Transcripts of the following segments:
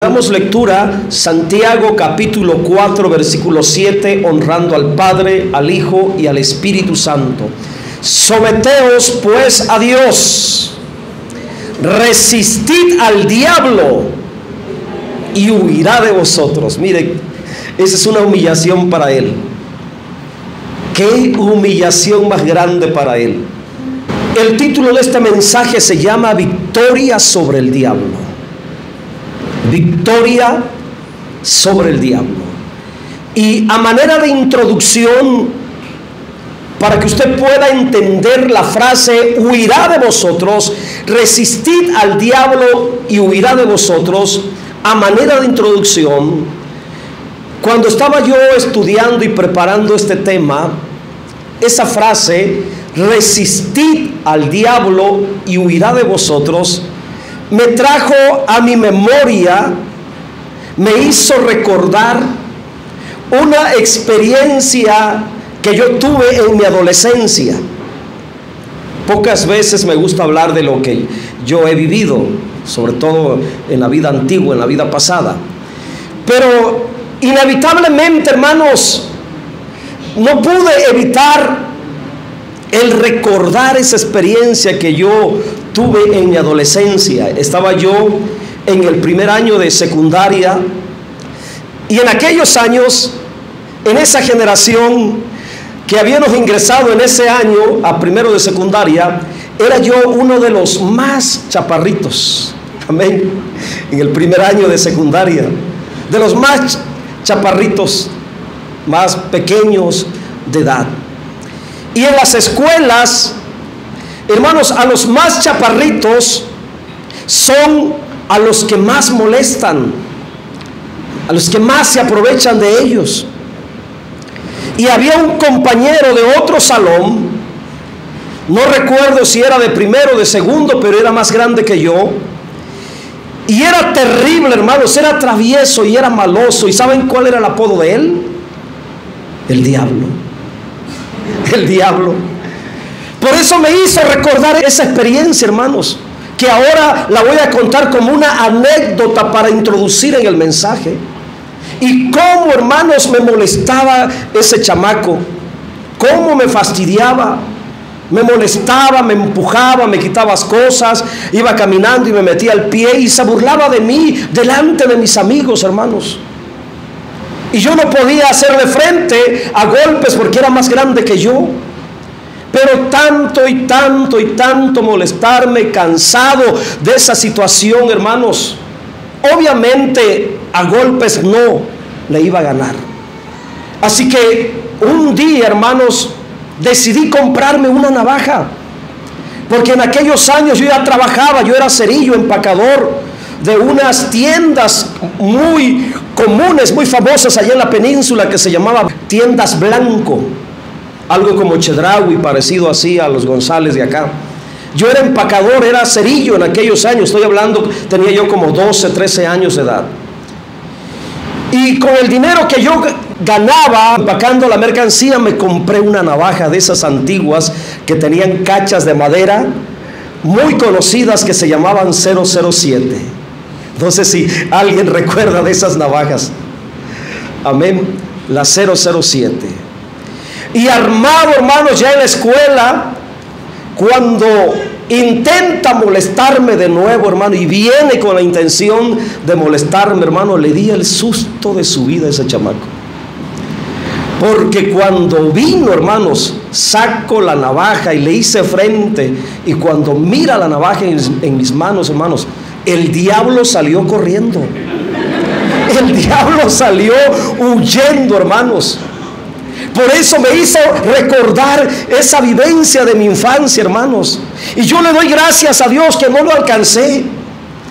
damos lectura, Santiago capítulo 4, versículo 7, honrando al Padre, al Hijo y al Espíritu Santo. Someteos pues a Dios, resistid al diablo y huirá de vosotros. Mire, esa es una humillación para él. Qué humillación más grande para él. El título de este mensaje se llama Victoria sobre el diablo. Victoria sobre el diablo. Y a manera de introducción, para que usted pueda entender la frase huirá de vosotros, resistid al diablo y huirá de vosotros, a manera de introducción, cuando estaba yo estudiando y preparando este tema, esa frase, resistid al diablo y huirá de vosotros, me trajo a mi memoria, me hizo recordar una experiencia que yo tuve en mi adolescencia. Pocas veces me gusta hablar de lo que yo he vivido, sobre todo en la vida antigua, en la vida pasada. Pero inevitablemente, hermanos, no pude evitar el recordar esa experiencia que yo tuve en mi adolescencia. Estaba yo en el primer año de secundaria y en aquellos años, en esa generación que habíamos ingresado en ese año a primero de secundaria, era yo uno de los más chaparritos, amén, en el primer año de secundaria, de los más chaparritos, más pequeños de edad. Y en las escuelas, hermanos, a los más chaparritos son a los que más molestan, a los que más se aprovechan de ellos. Y había un compañero de otro salón, no recuerdo si era de primero o de segundo, pero era más grande que yo. Y era terrible, hermanos, era travieso y era maloso. ¿Y saben cuál era el apodo de él? El diablo. El diablo. Por eso me hizo recordar esa experiencia, hermanos, que ahora la voy a contar como una anécdota para introducir en el mensaje. Y cómo, hermanos, me molestaba ese chamaco, cómo me fastidiaba, me molestaba, me empujaba, me quitaba cosas, iba caminando y me metía el pie y se burlaba de mí delante de mis amigos, hermanos. Y yo no podía hacerle frente a golpes porque era más grande que yo. Pero tanto y tanto y tanto molestarme, cansado de esa situación, hermanos. Obviamente a golpes no le iba a ganar. Así que un día, hermanos, decidí comprarme una navaja. Porque en aquellos años yo ya trabajaba, yo era cerillo, empacador de unas tiendas muy comunes, muy famosas allá en la península, que se llamaba Tiendas Blanco, algo como Chedraui, parecido así a los González de acá. Yo era empacador, era cerillo en aquellos años, estoy hablando, tenía yo como 12, 13 años de edad. Y con el dinero que yo ganaba empacando la mercancía, me compré una navaja de esas antiguas que tenían cachas de madera, muy conocidas, que se llamaban 007. No sé si alguien recuerda de esas navajas. Amén. La 007. Y armado, hermanos, ya en la escuela, cuando intenta molestarme de nuevo, hermano, y viene con la intención de molestarme, hermano, le di el susto de su vida a ese chamaco. Porque cuando vino, hermanos, saco la navaja y le hice frente, y cuando mira la navaja en mis manos, hermanos, el diablo salió corriendo. El diablo salió huyendo, hermanos. Por eso me hizo recordar esa vivencia de mi infancia, hermanos. Y yo le doy gracias a Dios que no lo alcancé.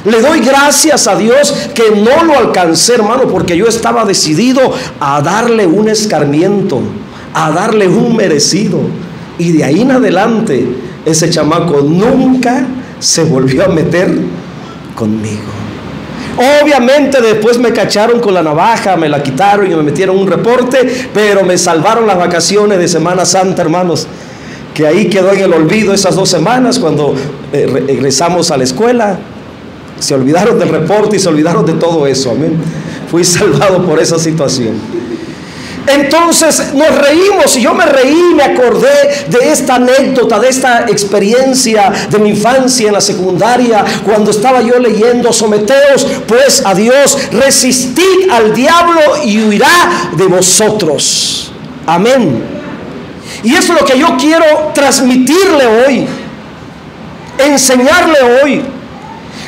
Le doy gracias a Dios que no lo alcancé, hermano, porque yo estaba decidido a darle un escarmiento, a darle un merecido. Y de ahí en adelante, ese chamaco nunca se volvió a meter conmigo. Obviamente después me cacharon con la navaja, me la quitaron y me metieron un reporte, pero me salvaron las vacaciones de Semana Santa, hermanos, que ahí quedó en el olvido esas 2 semanas cuando regresamos a la escuela. Se olvidaron del reporte y se olvidaron de todo eso. Amén. Fui salvado por esa situación. Entonces nos reímos y yo me reí, me acordé de esta anécdota, de esta experiencia de mi infancia en la secundaria, cuando estaba yo leyendo: someteos pues a Dios, resistid al diablo y huirá de vosotros. Amén. Y eso es lo que yo quiero transmitirle hoy, enseñarle hoy.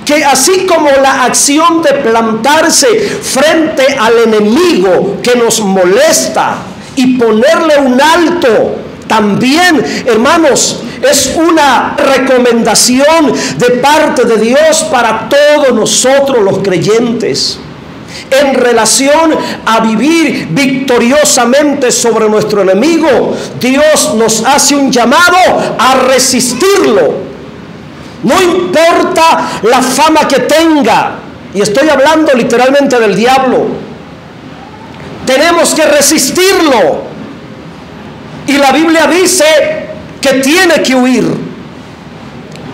Que así como la acción de plantarse frente al enemigo que nos molesta y ponerle un alto, también, hermanos, es una recomendación de parte de Dios para todos nosotros los creyentes, en relación a vivir victoriosamente sobre nuestro enemigo. Dios nos hace un llamado a resistirlo. No importa la fama que tenga, y estoy hablando literalmente del diablo, tenemos que resistirlo. Y la Biblia dice que tiene que huir.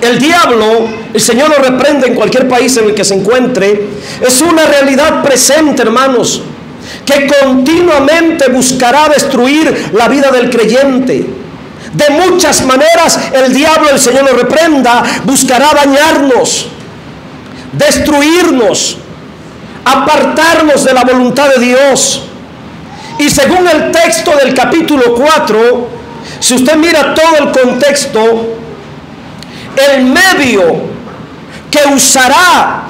El diablo, el Señor lo reprende en cualquier país en el que se encuentre, es una realidad presente, hermanos, que continuamente buscará destruir la vida del creyente. De muchas maneras el diablo, el Señor lo reprenda, buscará dañarnos, destruirnos, apartarnos de la voluntad de Dios. Y según el texto del capítulo 4, si usted mira todo el contexto, el medio que usará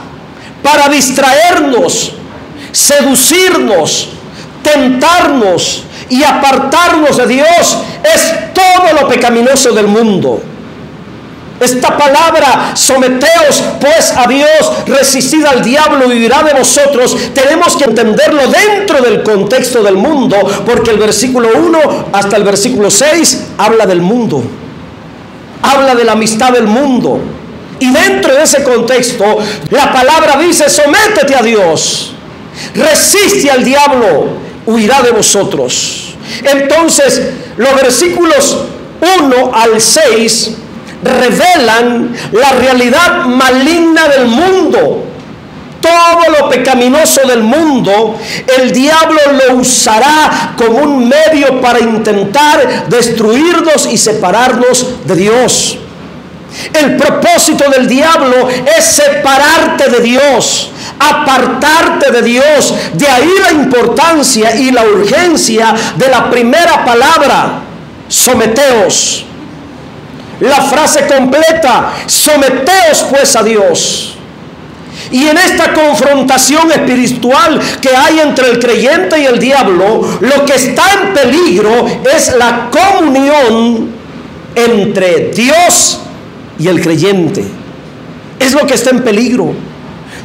para distraernos, seducirnos, tentarnos y apartarnos de Dios es todo lo pecaminoso del mundo. Esta palabra, someteos pues a Dios, resistid al diablo y huirá de vosotros, tenemos que entenderlo dentro del contexto del mundo, porque el versículo 1 hasta el versículo 6 habla del mundo, habla de la amistad del mundo, y dentro de ese contexto la palabra dice: sométete a Dios, resiste al diablo, huirá de vosotros. Entonces los versículos 1 al 6 revelan la realidad maligna del mundo. Todo lo pecaminoso del mundo, el diablo lo usará como un medio para intentar destruirnos y separarnos de Dios. El propósito del diablo es separarte de Dios, apartarte de Dios. De ahí la importancia y la urgencia de la primera palabra: someteos. La frase completa: someteos pues a Dios. Y en esta confrontación espiritual que hay entre el creyente y el diablo, lo que está en peligro es la comunión entre Dios y el creyente. Es lo que está en peligro.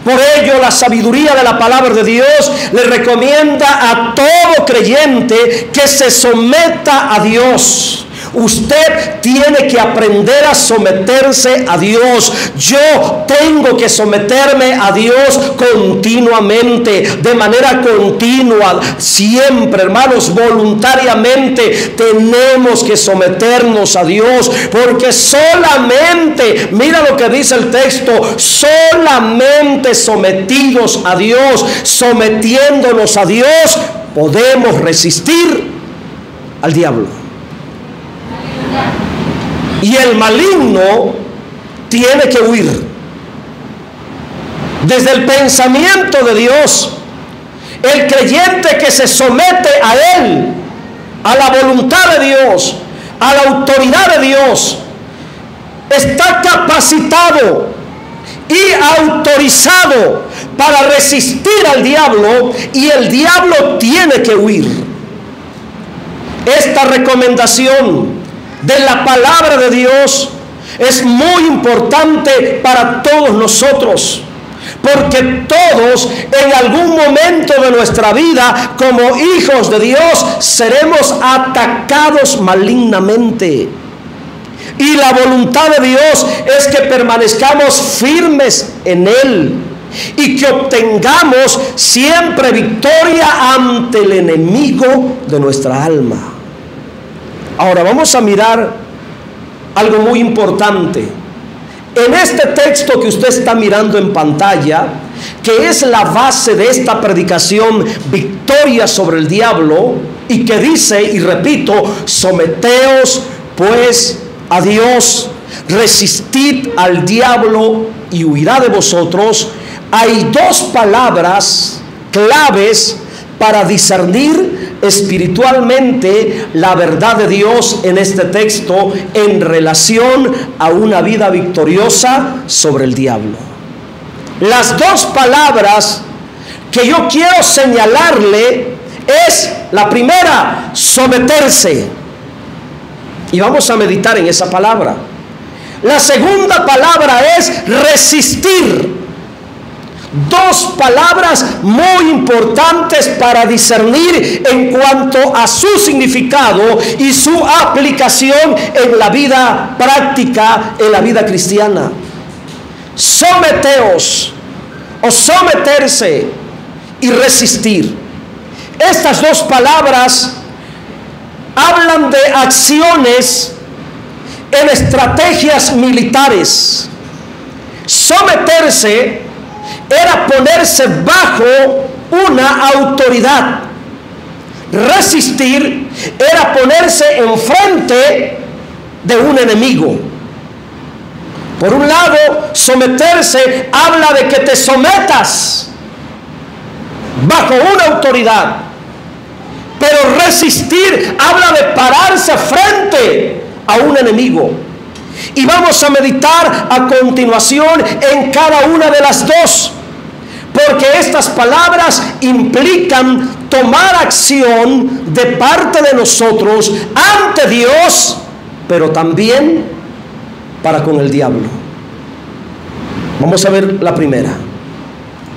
Por ello, la sabiduría de la palabra de Dios le recomienda a todo creyente que se someta a Dios. Usted tiene que aprender a someterse a Dios. Yo tengo que someterme a Dios continuamente, de manera continua, siempre, hermanos, voluntariamente. Tenemos que someternos a Dios, porque solamente, mira lo que dice el texto, solamente sometidos a Dios, sometiéndonos a Dios, podemos resistir al diablo. Y el maligno tiene que huir. Desde el pensamiento de Dios, el creyente que se somete a Él, a la voluntad de Dios, a la autoridad de Dios, está capacitado y autorizado para resistir al diablo, y el diablo tiene que huir. Esta recomendación de la palabra de Dios es muy importante para todos nosotros, porque todos en algún momento de nuestra vida, como hijos de Dios, seremos atacados malignamente. Y la voluntad de Dios es que permanezcamos firmes en Él y que obtengamos siempre victoria ante el enemigo de nuestra alma. Ahora vamos a mirar algo muy importante. En este texto que usted está mirando en pantalla, que es la base de esta predicación, victoria sobre el diablo, y que dice, y repito, someteos pues a Dios, resistid al diablo y huirá de vosotros. Hay dos palabras claves para discernir espiritualmente la verdad de Dios en este texto en relación a una vida victoriosa sobre el diablo. Las dos palabras que yo quiero señalarle es la primera, someterse. Y vamos a meditar en esa palabra. La segunda palabra es resistir. Dos palabras muy importantes para discernir en cuanto a su significado y su aplicación en la vida práctica, en la vida cristiana. Someteos o someterse y resistir. Estas dos palabras hablan de acciones en estrategias militares. Someterse era ponerse bajo una autoridad. Resistir era ponerse enfrente de un enemigo. Por un lado, someterse habla de que te sometas bajo una autoridad. Pero resistir habla de pararse frente a un enemigo. Y vamos a meditar a continuación en cada una de las dos, porque estas palabras implican tomar acción de parte de nosotros ante Dios, pero también para con el diablo. Vamos a ver la primera.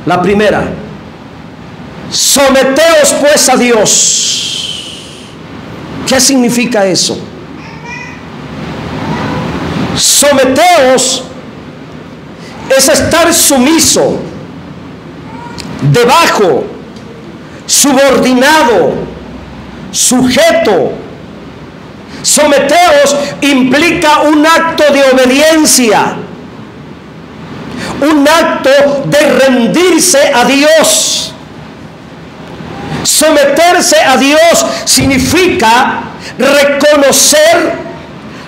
La primera, someteos pues a Dios. ¿Qué significa eso? Someteos es estar sumiso, debajo, subordinado, sujeto. Someteos implica un acto de obediencia, un acto de rendirse a Dios. Someterse a Dios significa reconocer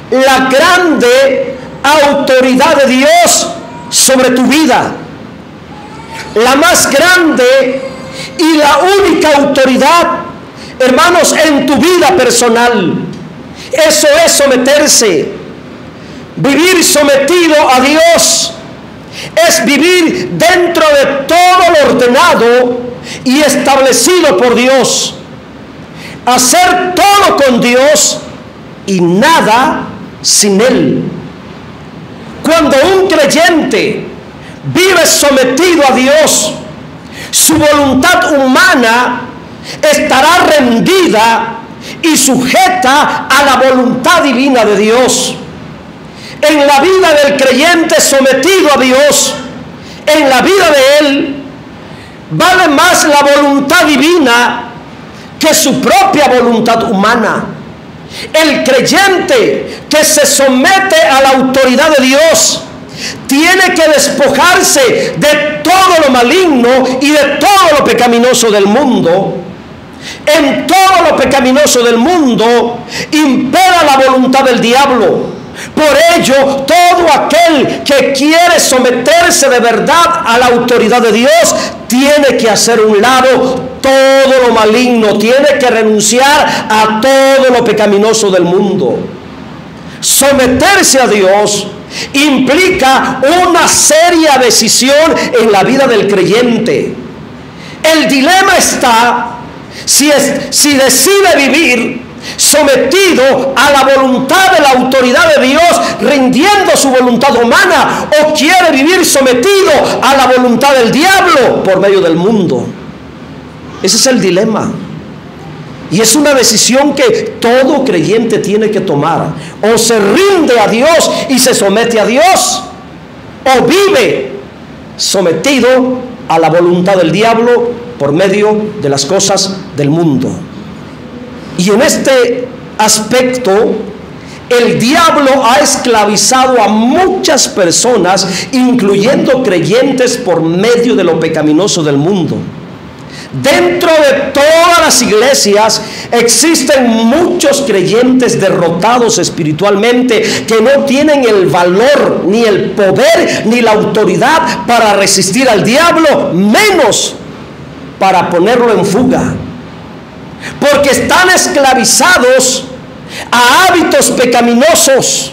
la grande autoridad de Dios sobre tu vida. La más grande y la única autoridad, hermanos, en tu vida personal. Eso es someterse. Vivir sometido a Dios es vivir dentro de todo lo ordenado y establecido por Dios. Hacer todo con Dios y nada sin Él. Cuando un creyente vive sometido a Dios, su voluntad humana estará rendida y sujeta a la voluntad divina de Dios. En la vida del creyente sometido a Dios, en la vida de él, vale más la voluntad divina que su propia voluntad humana. El creyente que se somete a la autoridad de Dios tiene que despojarse de todo lo maligno y de todo lo pecaminoso del mundo. En todo lo pecaminoso del mundo impera la voluntad del diablo. Por ello, todo aquel que quiere someterse de verdad a la autoridad de Dios tiene que hacer un lado todo lo maligno, tiene que renunciar a todo lo pecaminoso del mundo. Someterse a Dios implica una seria decisión en la vida del creyente. El dilema está si decide vivir sometido a la voluntad de la autoridad de Dios, rindiendo su voluntad humana, o quiere vivir sometido a la voluntad del diablo por medio del mundo. Ese es el dilema. Y es una decisión que todo creyente tiene que tomar. O se rinde a Dios y se somete a Dios, o vive sometido a la voluntad del diablo por medio de las cosas del mundo. Y en este aspecto el diablo ha esclavizado a muchas personas, incluyendo creyentes, por medio de lo pecaminoso del mundo. Dentro de todas las iglesias existen muchos creyentes derrotados espiritualmente, que no tienen el valor, ni el poder, ni la autoridad para resistir al diablo, menos para ponerlo en fuga, porque están esclavizados a hábitos pecaminosos,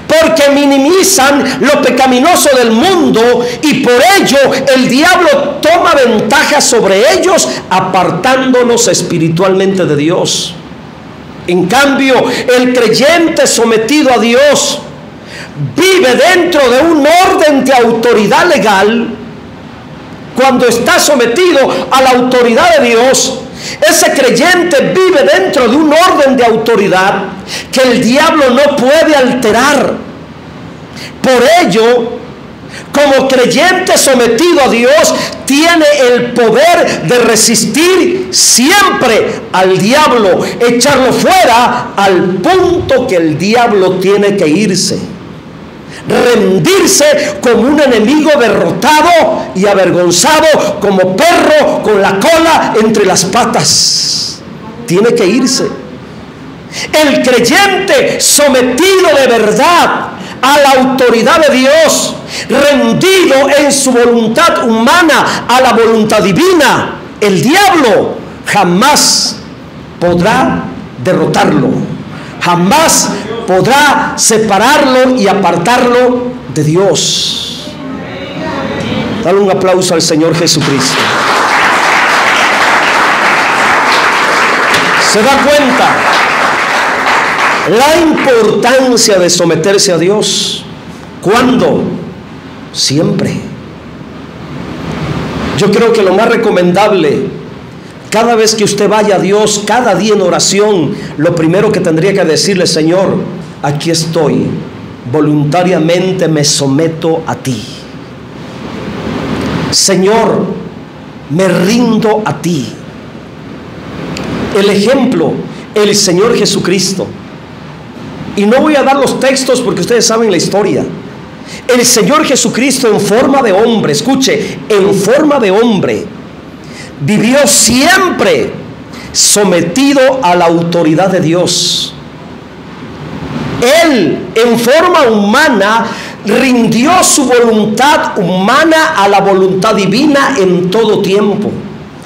porque minimizan lo pecaminoso del mundo, y por ello el diablo toma ventaja sobre ellos, apartándolos espiritualmente de Dios. En cambio, el creyente sometido a Dios vive dentro de un orden de autoridad legal. Cuando está sometido a la autoridad de Dios, ese creyente vive dentro de un orden de autoridad que el diablo no puede alterar. Por ello, como creyente sometido a Dios, tiene el poder de resistir siempre al diablo, echarlo fuera al punto que el diablo tiene que irse, rendirse como un enemigo derrotado y avergonzado, como perro con la cola entre las patas. Tiene que irse. El creyente sometido de verdad a la autoridad de Dios, rendido en su voluntad humana a la voluntad divina, el diablo jamás podrá derrotarlo, jamás podrá separarlo y apartarlo de Dios. Dale un aplauso al Señor Jesucristo. ¿Se da cuenta la importancia de someterse a Dios? ¿Cuándo? Siempre. Yo creo que lo más recomendable, cada vez que usted vaya a Dios, cada día en oración, lo primero que tendría que decirle: Señor, aquí estoy, voluntariamente me someto a ti. Señor, me rindo a ti. El ejemplo, el Señor Jesucristo. Y no voy a dar los textos porque ustedes saben la historia. El Señor Jesucristo, en forma de hombre, escuche, en forma de hombre, vivió siempre sometido a la autoridad de Dios. Él, en forma humana, rindió su voluntad humana a la voluntad divina en todo tiempo.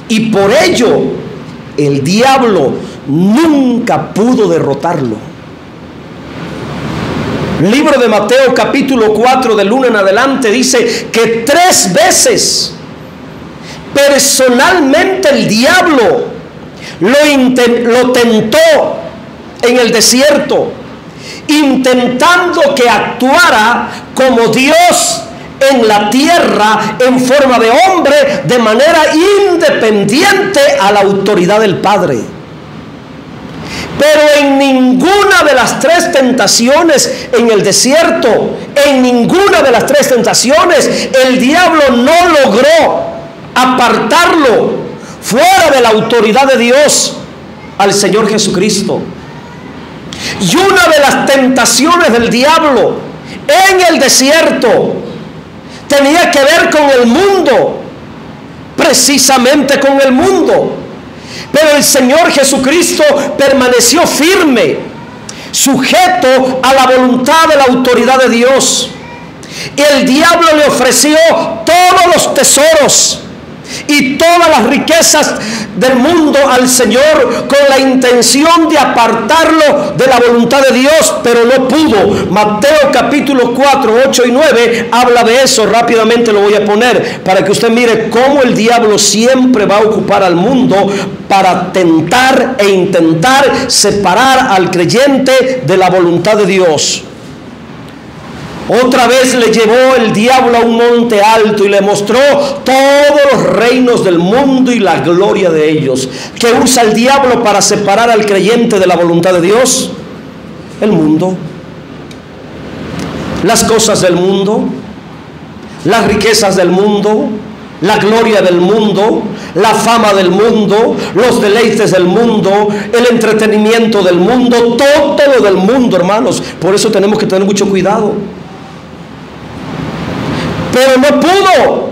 Y por ello, el diablo nunca pudo derrotarlo. Libro de Mateo capítulo 4 del 1 en adelante dice que 3 veces personalmente el diablo lo tentó en el desierto, intentando que actuara como Dios en la tierra en forma de hombre, de manera independiente a la autoridad del Padre. Pero en ninguna de las 3 tentaciones en el desierto, en ninguna de las 3 tentaciones, el diablo no logró apartarlo fuera de la autoridad de Dios al Señor Jesucristo. Y una de las tentaciones del diablo en el desierto tenía que ver con el mundo, precisamente con el mundo. Pero el Señor Jesucristo permaneció firme, sujeto a la voluntad de la autoridad de Dios. Y el diablo le ofreció todos los tesoros y todas las riquezas del mundo al Señor, con la intención de apartarlo de la voluntad de Dios, pero no pudo. Mateo capítulo 4, 8 y 9 habla de eso. Rápidamente lo voy a poner para que usted mire cómo el diablo siempre va a ocupar al mundo para tentar e intentar separar al creyente de la voluntad de Dios. Otra vez le llevó el diablo a un monte alto y le mostró todos los reinos del mundo y la gloria de ellos. ¿Qué usa el diablo para separar al creyente de la voluntad de Dios? El mundo, las cosas del mundo, las riquezas del mundo, la gloria del mundo, la fama del mundo, los deleites del mundo, el entretenimiento del mundo, todo lo del mundo, hermanos. Por eso tenemos que tener mucho cuidado. Pero no pudo.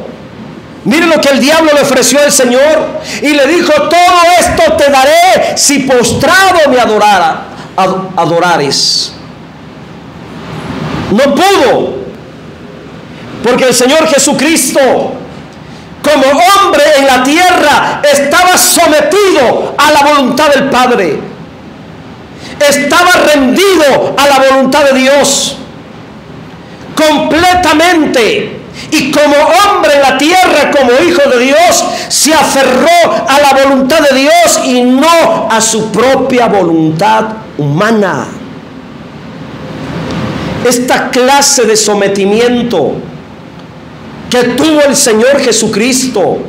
Mire lo que el diablo le ofreció al Señor y le dijo: todo esto te daré si postrado me adorares. No pudo, porque el Señor Jesucristo, como hombre en la tierra, estaba sometido a la voluntad del Padre, estaba rendido a la voluntad de Dios completamente. Y como hombre en la tierra, como hijo de Dios, se aferró a la voluntad de Dios y no a su propia voluntad humana. Esta clase de sometimiento que tuvo el Señor Jesucristo,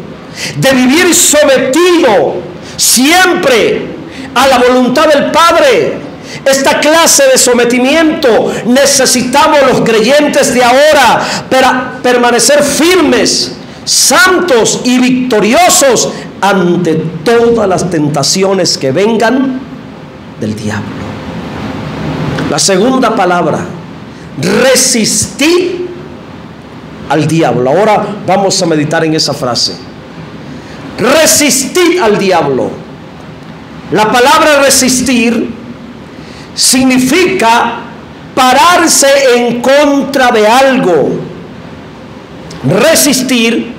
de vivir sometido siempre a la voluntad del Padre, esta clase de sometimiento necesitamos los creyentes de ahora para permanecer firmes, santos y victoriosos ante todas las tentaciones que vengan del diablo. La segunda palabra: resistir al diablo. Ahora vamos a meditar en esa frase. Resistir al diablo. La palabra resistir significa pararse en contra de algo. Resistir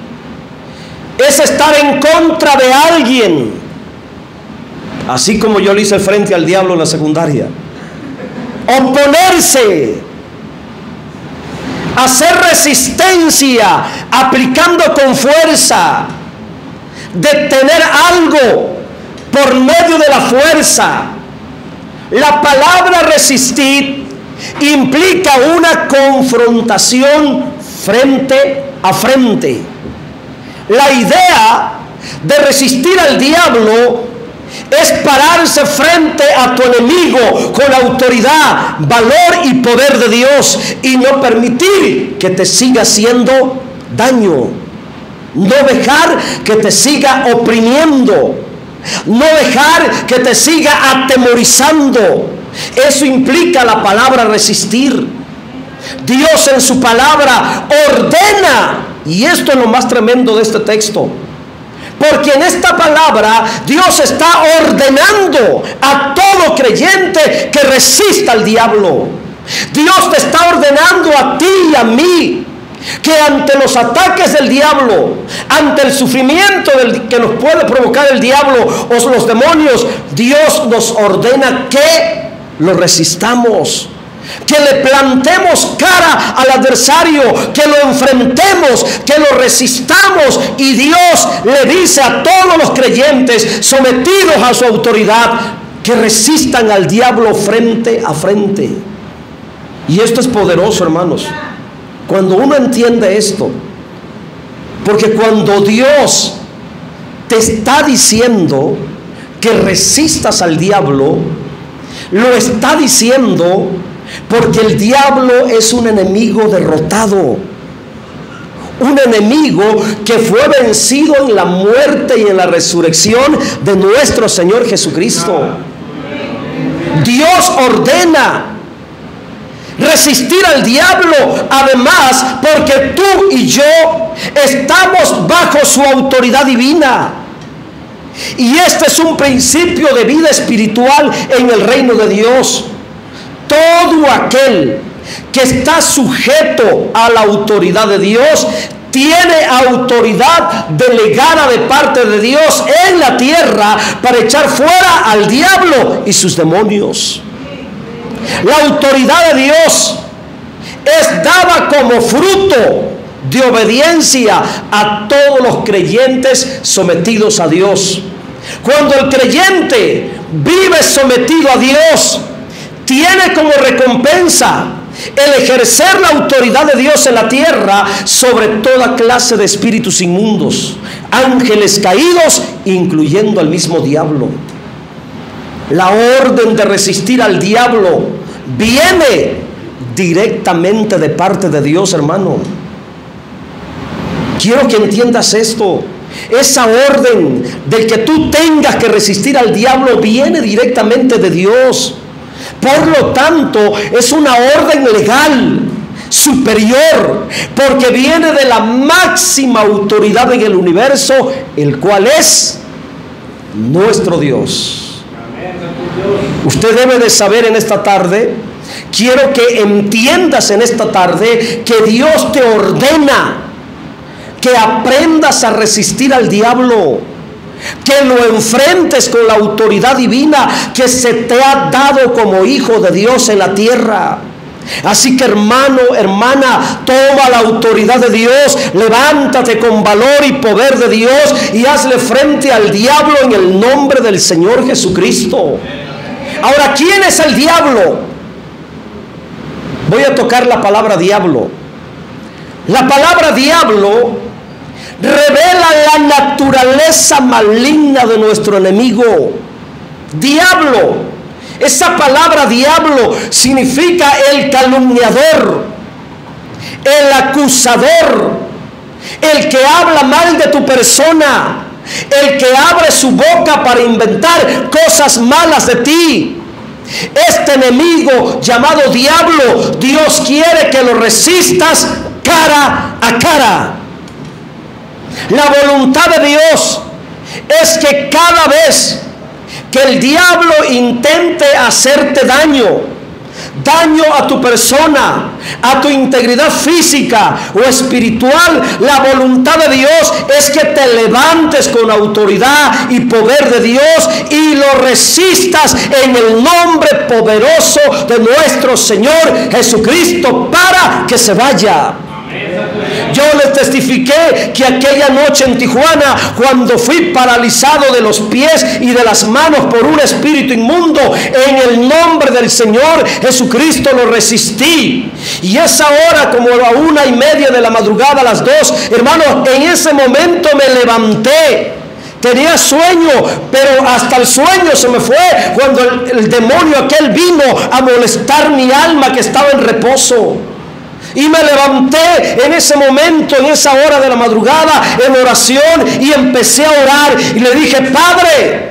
es estar en contra de alguien, así como yo le hice frente al diablo en la secundaria. Oponerse, hacer resistencia, aplicando con fuerza, detener algo por medio de la fuerza. La palabra resistir implica una confrontación frente a frente. La idea de resistir al diablo es pararse frente a tu enemigo con autoridad, valor y poder de Dios y no permitir que te siga haciendo daño, no dejar que te siga oprimiendo, no dejar que te siga atemorizando. Eso implica la palabra resistir. Dios en su palabra ordena, y esto es lo más tremendo de este texto, porque en esta palabra Dios está ordenando a todo creyente que resista al diablo. Dios te está ordenando a ti y a mí que ante los ataques del diablo, ante el sufrimiento que nos puede provocar el diablo o los demonios, Dios nos ordena que lo resistamos, que le plantemos cara al adversario, que lo enfrentemos, que lo resistamos. Y Dios le dice a todos los creyentes sometidos a su autoridad que resistan al diablo frente a frente. Y esto es poderoso, hermanos, cuando uno entiende esto, porque cuando Dios te está diciendo que resistas al diablo, lo está diciendo porque el diablo es un enemigo derrotado, un enemigo que fue vencido en la muerte y en la resurrección de nuestro Señor Jesucristo. Dios ordena resistir al diablo, además porque tú y yo estamos bajo su autoridad divina. Y este es un principio de vida espiritual en el reino de Dios. Todo aquel que está sujeto a la autoridad de Dios tiene autoridad delegada de parte de Dios en la tierra para echar fuera al diablo y sus demonios. La autoridad de Dios es dada como fruto de obediencia a todos los creyentes sometidos a Dios. Cuando el creyente vive sometido a Dios, tiene como recompensa el ejercer la autoridad de Dios en la tierra sobre toda clase de espíritus inmundos, ángeles caídos, incluyendo al mismo diablo. La orden de resistir al diablo viene directamente de parte de Dios, hermano. Quiero que entiendas esto. Esa orden del que tú tengas que resistir al diablo viene directamente de Dios. Por lo tanto, es una orden legal superior, porque viene de la máxima autoridad en el universo, el cual es nuestro Dios. Usted debe de saber en esta tarde, quiero que entiendas en esta tarde, que Dios te ordena que aprendas a resistir al diablo, que lo enfrentes con la autoridad divina que se te ha dado como hijo de Dios en la tierra. Así que, hermano, hermana, toma la autoridad de Dios, levántate con valor y poder de Dios y hazle frente al diablo en el nombre del Señor Jesucristo. Ahora, ¿quién es el diablo? Voy a tocar la palabra diablo. La palabra diablo revela la naturaleza maligna de nuestro enemigo. Diablo, esa palabra diablo significa el calumniador, el acusador, el que habla mal de tu persona, el que abre su boca para inventar cosas malas de ti. Este enemigo llamado diablo, Dios quiere que lo resistas cara a cara. La voluntad de Dios es que cada vez que el diablo intente hacerte daño a tu persona, a tu integridad física o espiritual, la voluntad de Dios es que te levantes con autoridad y poder de Dios y lo resistas en el nombre poderoso de nuestro Señor Jesucristo para que se vaya. Yo les testifiqué que aquella noche en Tijuana, cuando fui paralizado de los pies y de las manos por un espíritu inmundo, en el nombre del Señor Jesucristo lo resistí. Y esa hora, como a 1:30 de la madrugada, a las 2, hermanos, en ese momento me levanté. Tenía sueño, pero hasta el sueño se me fue cuando el demonio aquel vino a molestar mi alma que estaba en reposo. Y me levanté en ese momento, en esa hora de la madrugada, en oración, y empecé a orar y le dije: Padre,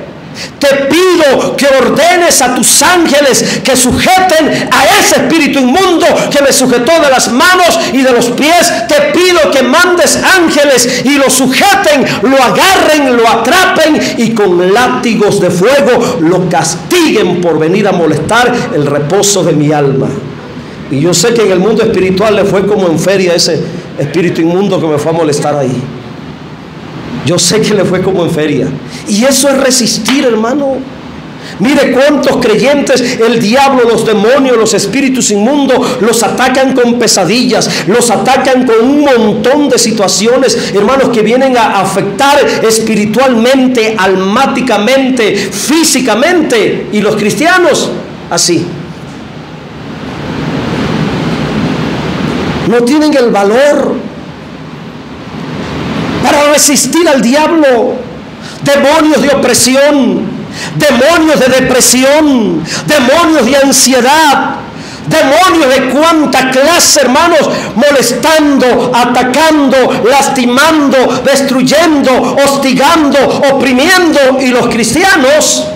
te pido que ordenes a tus ángeles que sujeten a ese espíritu inmundo que me sujetó de las manos y de los pies. Te pido que mandes ángeles y lo sujeten, lo agarren, lo atrapen y con látigos de fuego lo castiguen por venir a molestar el reposo de mi alma. Y yo sé que en el mundo espiritual le fue como en feria ese espíritu inmundo que me fue a molestar ahí. Yo sé que le fue como en feria. Y eso es resistir, hermano. Mire cuántos creyentes el diablo, los demonios, los espíritus inmundos los atacan con pesadillas, los atacan con un montón de situaciones, hermanos, que vienen a afectar espiritualmente, almáticamente, físicamente. Y los cristianos, así. No tienen el valor para resistir al diablo. Demonios de opresión, demonios de depresión, demonios de ansiedad, demonios de cuanta clase, hermanos, molestando, atacando, lastimando, destruyendo, hostigando, oprimiendo, y los cristianos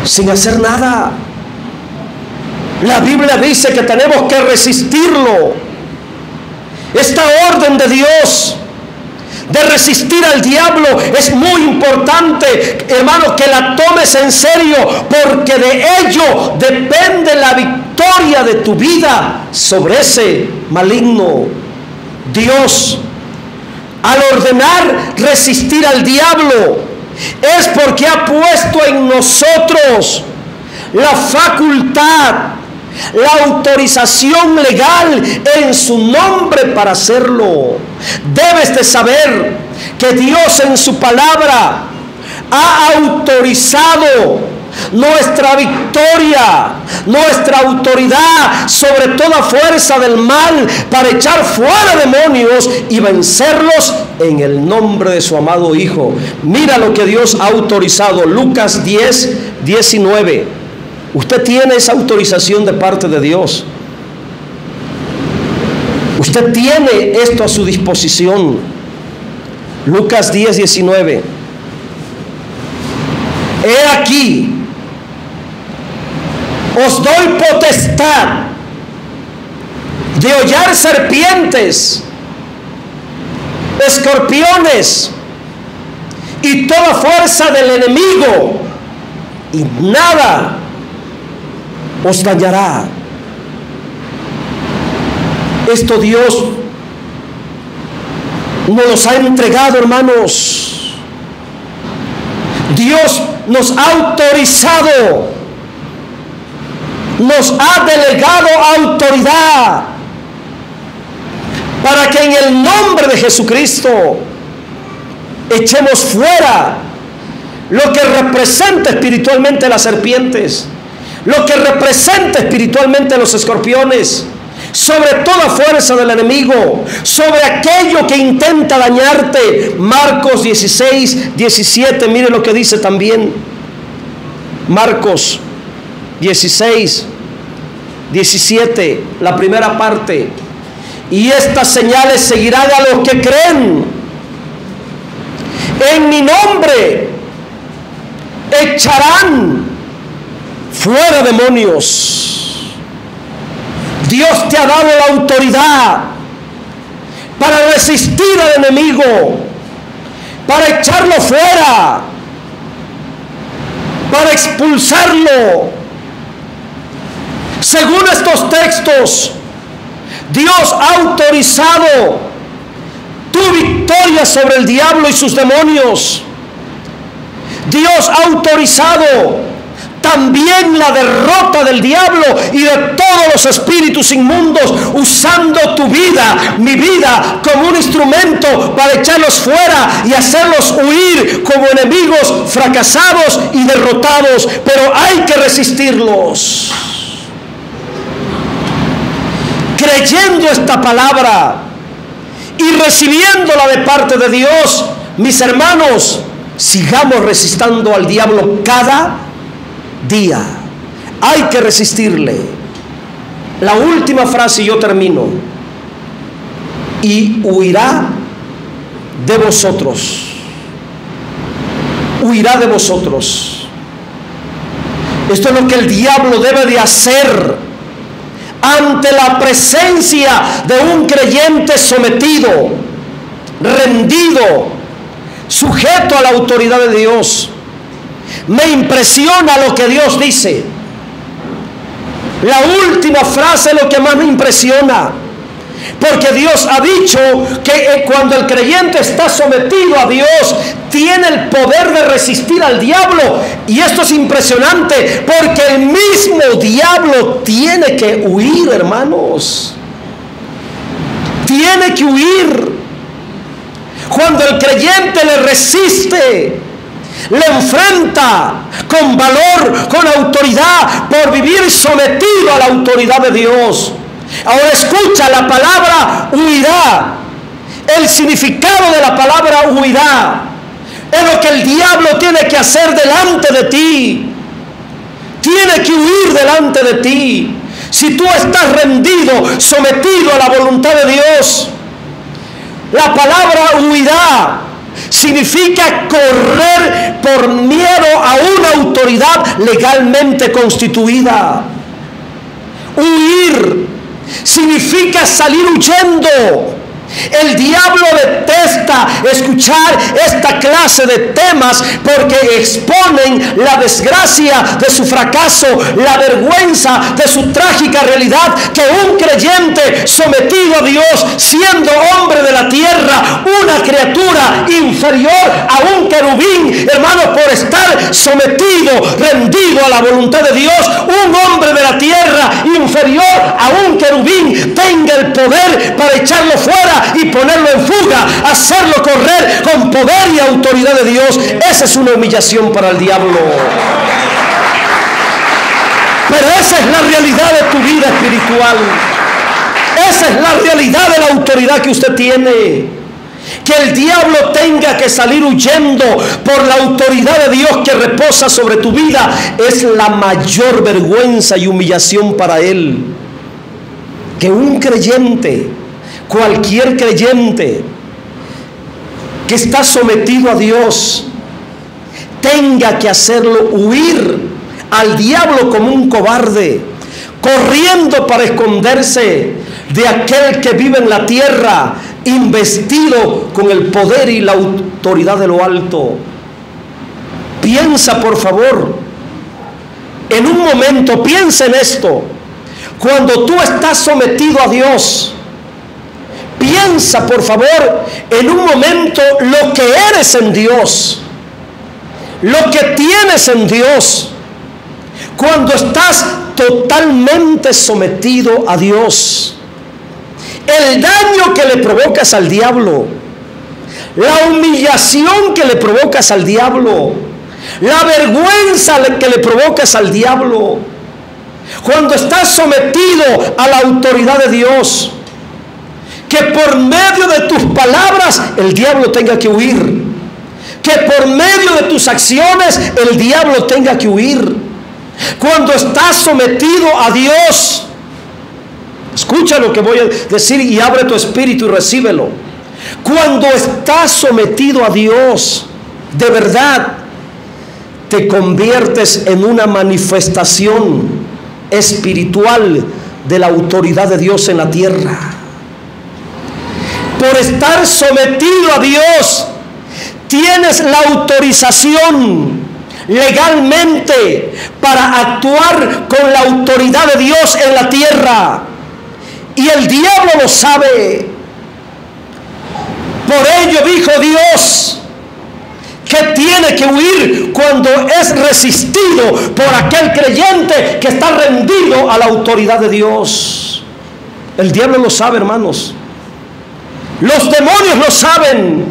sin hacer nada. La Biblia dice que tenemos que resistirlo. Esta orden de Dios de resistir al diablo es muy importante, hermano, que la tomes en serio, porque de ello depende la victoria de tu vida sobre ese maligno. Dios, al ordenar resistir al diablo, es porque ha puesto en nosotros la facultad, la autorización legal en su nombre para hacerlo. Debes de saber que Dios en su palabra ha autorizado nuestra victoria, nuestra autoridad sobre toda fuerza del mal para echar fuera demonios y vencerlos en el nombre de su amado Hijo. Mira lo que Dios ha autorizado. Lucas 10:19. Usted tiene esa autorización de parte de Dios. Usted tiene esto a su disposición. Lucas 10, 19. He aquí, os doy potestad de hollar serpientes, escorpiones y toda fuerza del enemigo, y nada os dañará. Esto Dios nos los ha entregado, hermanos. Dios nos ha autorizado, nos ha delegado autoridad para que en el nombre de Jesucristo echemos fuera lo que representa espiritualmente las serpientes, lo que representa espiritualmente los escorpiones, sobre toda fuerza del enemigo, sobre aquello que intenta dañarte. Marcos 16, 17, mire lo que dice también. Marcos 16, 17, la primera parte. Y estas señales seguirán a los que creen. En mi nombre echarán fuera demonios. Dios te ha dado la autoridad para resistir al enemigo, para echarlo fuera, para expulsarlo. Según estos textos, Dios ha autorizado tu victoria sobre el diablo y sus demonios. Dios ha autorizado también la derrota del diablo y de todos los espíritus inmundos, usando tu vida, mi vida, como un instrumento para echarlos fuera y hacerlos huir como enemigos fracasados y derrotados. Pero hay que resistirlos. Creyendo esta palabra y recibiéndola de parte de Dios, mis hermanos, sigamos resistiendo al diablo cada día. Hay que resistirle. La última frase y yo termino. Y huirá de vosotros. Huirá de vosotros. Esto es lo que el diablo debe de hacer ante la presencia de un creyente sometido, rendido, sujeto a la autoridad de Dios. Me impresiona lo que Dios dice. La última frase es lo que más me impresiona, porque Dios ha dicho que cuando el creyente está sometido a Dios, tiene el poder de resistir al diablo. Y esto es impresionante, porque el mismo diablo tiene que huir, hermanos. Tiene que huir. Cuando el creyente le resiste, le enfrenta con valor, con autoridad, por vivir sometido a la autoridad de Dios. Ahora escucha la palabra huirá. El significado de la palabra huirá es lo que el diablo tiene que hacer delante de ti. Tiene que huir delante de ti. Si tú estás rendido, sometido a la voluntad de Dios, la palabra huirá significa correr por miedo a una autoridad legalmente constituida. Huir significa salir huyendo. El diablo detesta escuchar esta clase de temas porque exponen la desgracia de su fracaso, la vergüenza de su trágica realidad, que un creyente sometido a Dios, siendo hombre de la tierra, una criatura inferior a un querubín, hermanos, por estar sometido, rendido a la voluntad de Dios, un hombre de la tierra inferior a un querubín tenga el poder para echarlo fuera y ponerlo en fuga, hacerlo correr con poder y autoridad de Dios. Esa es una humillación para el diablo. Pero esa es la realidad de tu vida espiritual. Esa es la realidad de la autoridad que usted tiene. Que el diablo tenga que salir huyendo por la autoridad de Dios que reposa sobre tu vida es la mayor vergüenza y humillación para él. Que un creyente, cualquier creyente, que está sometido a Dios tenga que hacerlo huir al diablo como un cobarde, corriendo para esconderse de aquel que vive en la tierra, investido con el poder y la autoridad de lo alto. Piensa, por favor, en un momento, piensa en esto. Cuando tú estás sometido a Dios, piensa, por favor, en un momento lo que eres en Dios, lo que tienes en Dios. Cuando estás totalmente sometido a Dios, el daño que le provocas al diablo, la humillación que le provocas al diablo, la vergüenza que le provocas al diablo, cuando estás sometido a la autoridad de Dios, que por medio de tus palabras el diablo tenga que huir, que por medio de tus acciones el diablo tenga que huir. Cuando estás sometido a Dios, escucha lo que voy a decir y abre tu espíritu y recíbelo. Cuando estás sometido a Dios, de verdad, te conviertes en una manifestación espiritual de la autoridad de Dios en la tierra. Por estar sometido a Dios, tienes la autorización legalmente para actuar con la autoridad de Dios en la tierra, y el diablo lo sabe. Por ello dijo Dios que tiene que huir cuando es resistido por aquel creyente que está rendido a la autoridad de Dios. El diablo lo sabe, hermanos. Los demonios lo saben.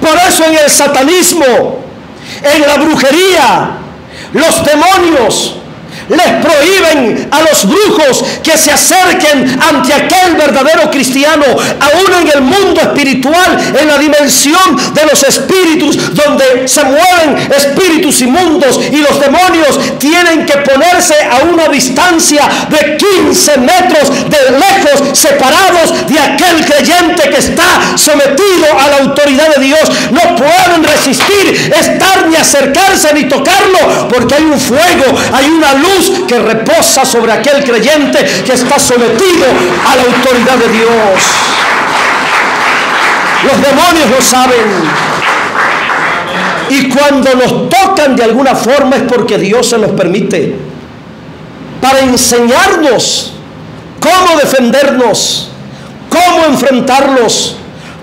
Por eso en el satanismo, en la brujería, los demonios les prohíben a los brujos que se acerquen ante aquel verdadero cristiano, aún en el mundo espiritual, en la dimensión de los espíritus, donde se mueven espíritus inmundos, y los demonios tienen que ponerse a una distancia de 15 metros de lejos, separados de aquel creyente que está sometido a la autoridad de Dios. No pueden resistir estar ni acercarse ni tocarlo, porque hay un fuego, hay una luz que reposa sobre aquel creyente que está sometido a la autoridad de Dios. Los demonios lo saben, y cuando nos tocan de alguna forma es porque Dios se los permite, para enseñarnos cómo defendernos, cómo enfrentarlos,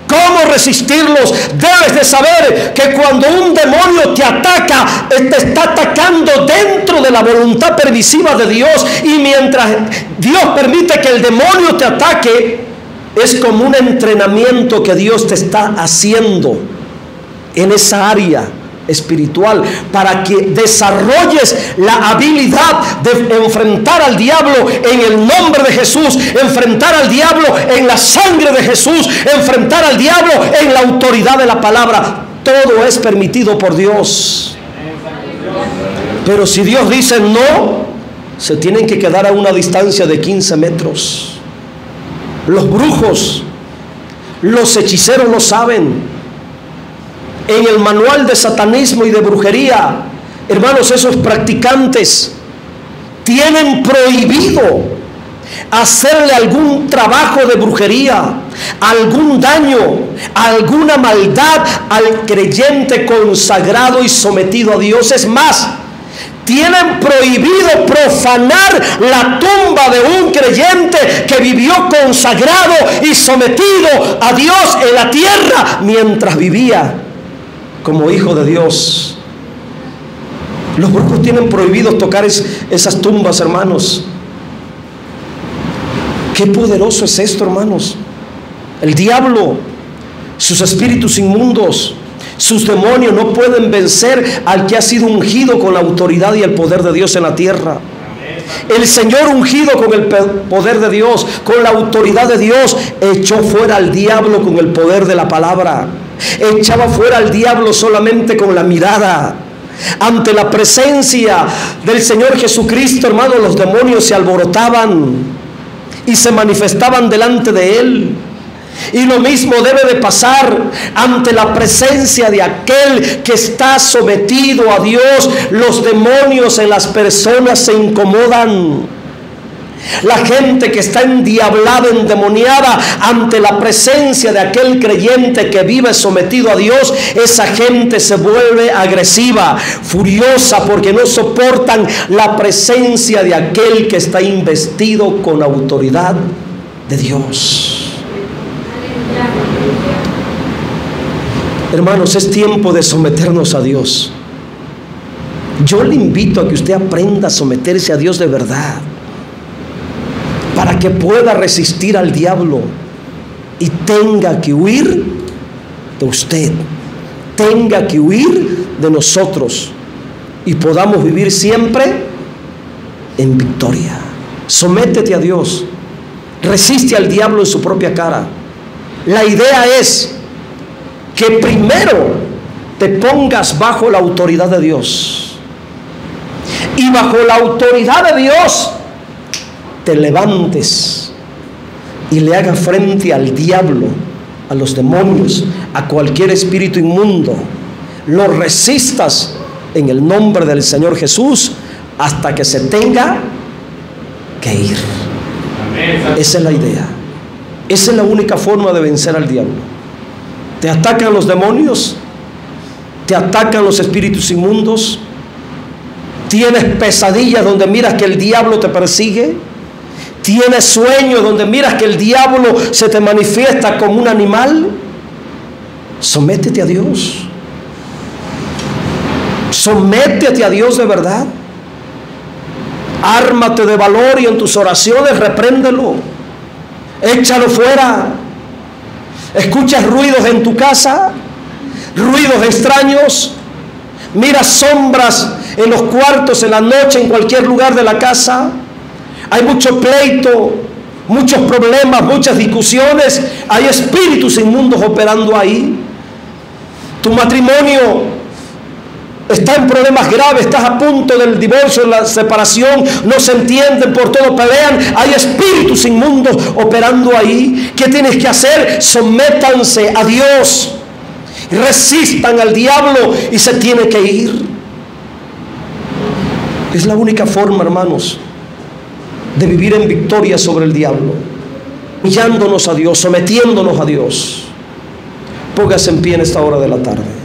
cómo resistirlos. Debes de saber que cuando un demonio te ataca, te está atacando dentro de la voluntad permisiva de Dios, y mientras Dios permite que el demonio te ataque, es como un entrenamiento que Dios te está haciendo en esa área espiritual, para que desarrolles la habilidad de enfrentar al diablo en el nombre de Jesús, enfrentar al diablo en la sangre de Jesús, enfrentar al diablo en la autoridad de la palabra. Todo es permitido por Dios, pero si Dios dice no, se tienen que quedar a una distancia de 15 metros. Los brujos, los hechiceros lo saben. En el manual de satanismo y de brujería, hermanos, esos practicantes tienen prohibido hacerle algún trabajo de brujería, algún daño, alguna maldad al creyente consagrado y sometido a Dios. Es más, tienen prohibido profanar la tumba de un creyente que vivió consagrado y sometido a Dios en la tierra mientras vivía como hijo de Dios. Los brujos tienen prohibido tocar esas tumbas, hermanos. Qué poderoso es esto, hermanos. El diablo, sus espíritus inmundos, sus demonios no pueden vencer al que ha sido ungido con la autoridad y el poder de Dios en la tierra. El Señor, ungido con el poder de Dios, con la autoridad de Dios, echó fuera al diablo con el poder de la palabra. Echaba fuera al diablo solamente con la mirada. Ante la presencia del Señor Jesucristo, hermanos, los demonios se alborotaban y se manifestaban delante de Él. Y lo mismo debe de pasar ante la presencia de aquel que está sometido a Dios. Los demonios en las personas se incomodan. La gente que está endiablada, endemoniada, ante la presencia de aquel creyente que vive sometido a Dios, esa gente se vuelve agresiva, furiosa, porque no soportan la presencia de aquel que está investido con autoridad de Dios. Hermanos, es tiempo de someternos a Dios. Yo le invito a que usted aprenda a someterse a Dios de verdad, para que pueda resistir al diablo y tenga que huir de usted, tenga que huir de nosotros y podamos vivir siempre en victoria. Sométete a Dios, resiste al diablo en su propia cara. La idea es que primero te pongas bajo la autoridad de Dios, y bajo la autoridad de Dios te levantes y le hagas frente al diablo, a los demonios, a cualquier espíritu inmundo. Lo resistas en el nombre del Señor Jesús hasta que se tenga que ir. Esa es la idea. Esa es la única forma de vencer al diablo. Te atacan los demonios, te atacan los espíritus inmundos, tienes pesadillas donde miras que el diablo te persigue, tienes sueños donde miras que el diablo se te manifiesta como un animal. Sométete a Dios. Sométete a Dios de verdad. Ármate de valor y en tus oraciones repréndelo. Échalo fuera. Escuchas ruidos en tu casa, ruidos extraños. Miras sombras en los cuartos, en la noche, en cualquier lugar de la casa. Hay mucho pleito, muchos problemas, muchas discusiones. Hay espíritus inmundos operando ahí. Tu matrimonio está en problemas graves, estás a punto del divorcio, de la separación, no se entienden, por todo pelean. Hay espíritus inmundos operando ahí. ¿Qué tienes que hacer? Sométanse a Dios, resistan al diablo y se tiene que ir. Es la única forma, hermanos, de vivir en victoria sobre el diablo, humillándonos a Dios, sometiéndonos a Dios. Póngase en pie en esta hora de la tarde.